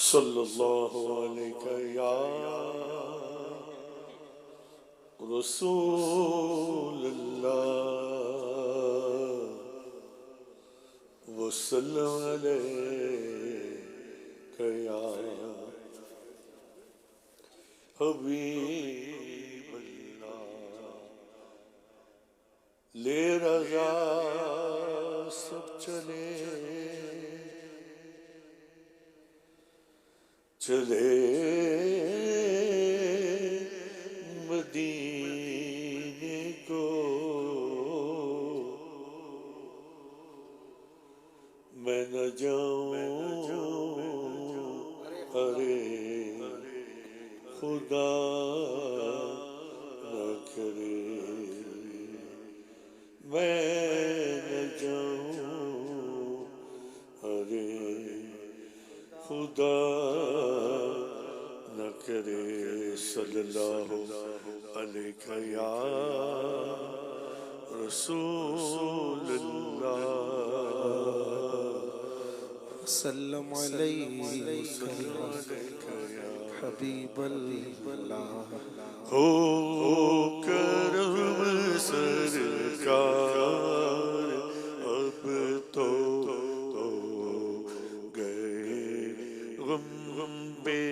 صلی اللہ علیہ یا رسول اللہ وسلم علیہ یا حبیب اللہ لے رضا سب چلے مدینے کو میں نہ جاؤں ارے خدا نہ کرے میں نہ جاؤں ارے خدا نہ کرے صلی اللہ علیہ یا رسول اللہ سلم علیکہ یا حبیب اللہ ہو کرم سرکار اب تو گئے غم بے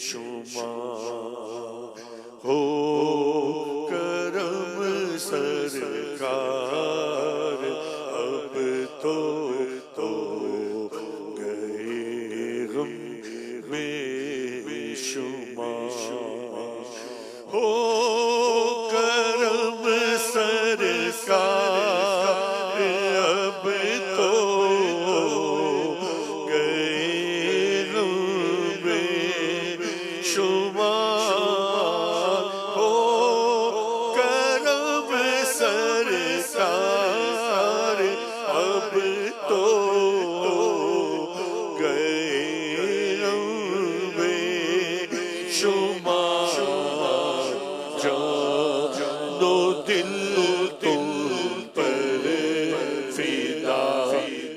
شمار ہو کرم سرکار اب تو گئے غم بے شمار ہو کرم سرکار اب تو گئے غم بے شمار ہو کرم سرکار اب تو گئے غم بے شمار جان و دل تم پر فدا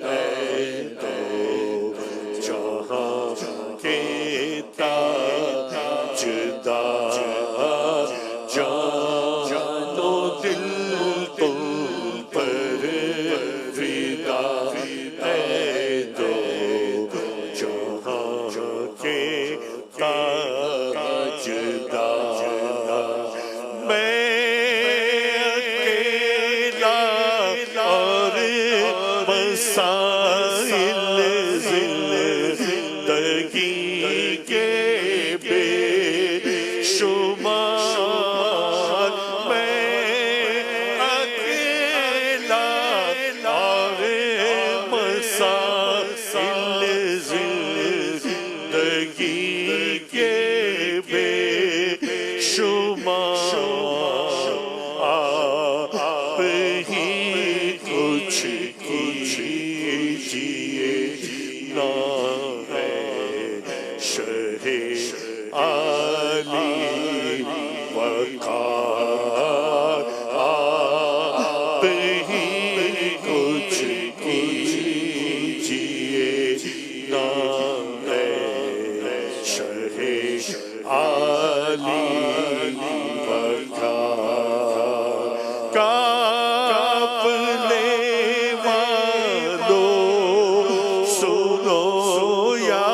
ہے تو جہاں کے تاجدار جان و دل تم پر فدا ہے تو جہاں کے تاجدار میں اکیلا اور مسائل زندگی کے بے شمار میں اکیلا اور مسائل زندگی کے بے شمار آپ ہی کچھ کیجئے نا ہے شہ عالی وقار آپ ہی کچھ کیجئے نا ہے شہ عالی وقار قافلے والو سنو یا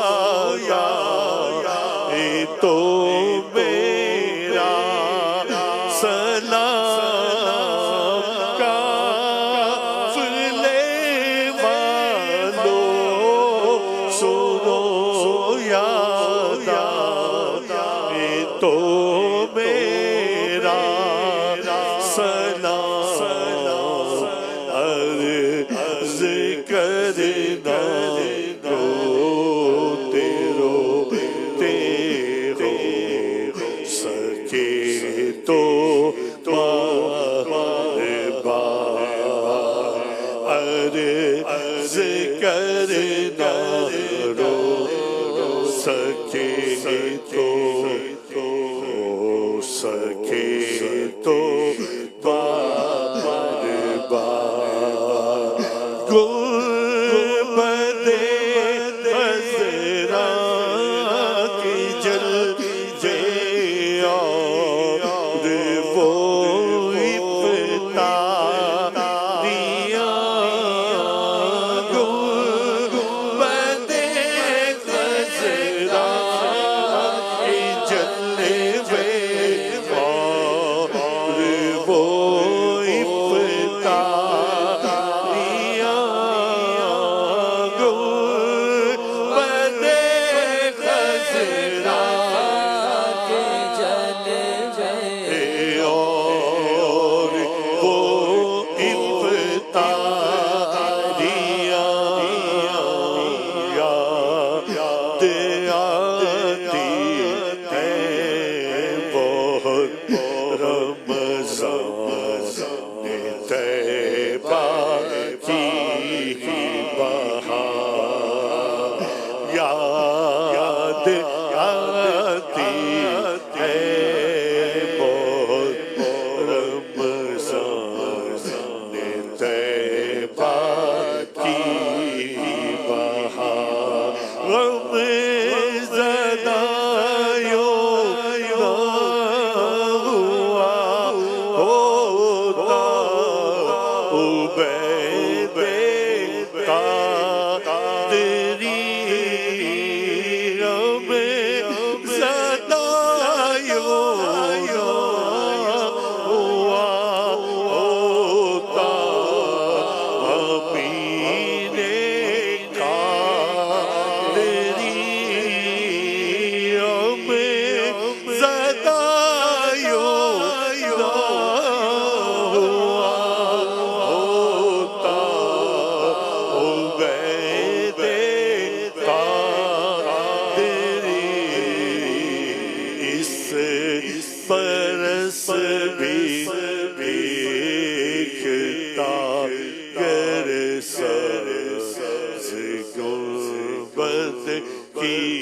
یہ تو میرا سلام قافلے والو سنو یا یہ تو میرا سلام عرض کرنا روتے روتے ہو سکے تو بار بار عرض کرنا رو سکے تو ہو سکے تو بار بار گنبدِ خضرا یاد آتی ہے بہت رمضان طیبہ کی بہار غم زدہ یوں نہ ہوا ہوتا عبید قادری غم زدہ یوں نہ ہوا ہوتا امین قادری غم زدہ یوں نہ ہوا ہوتا عبید قادری اس برس بھی دیکھتا گر سبز گنبد کی